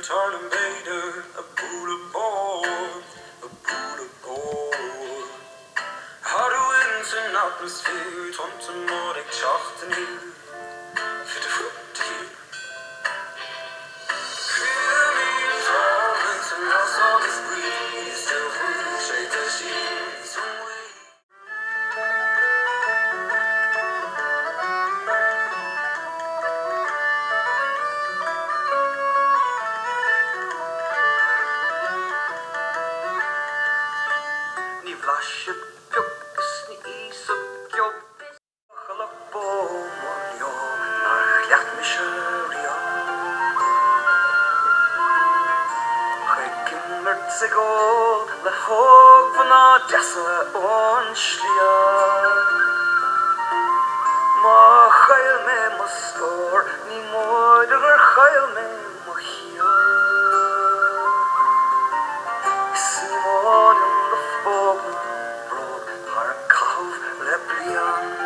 Turn invader, a Buddha board, a Buddha board. Har du inte en atmosfär, tomten och dig tjachten i, för det skjuter. Fyller min tagen som jag sa det sprider, så skjuter sig till sin som way. Flashe pjukkes ni is och jobbis. Chalak på molja, när hjärt mig körja. Skäggen mört sig gål, le håg van a jassa onslia. Ma chail me mustor, ni moeder chail me mochia. Simon in the fog, broad, har kav le blian.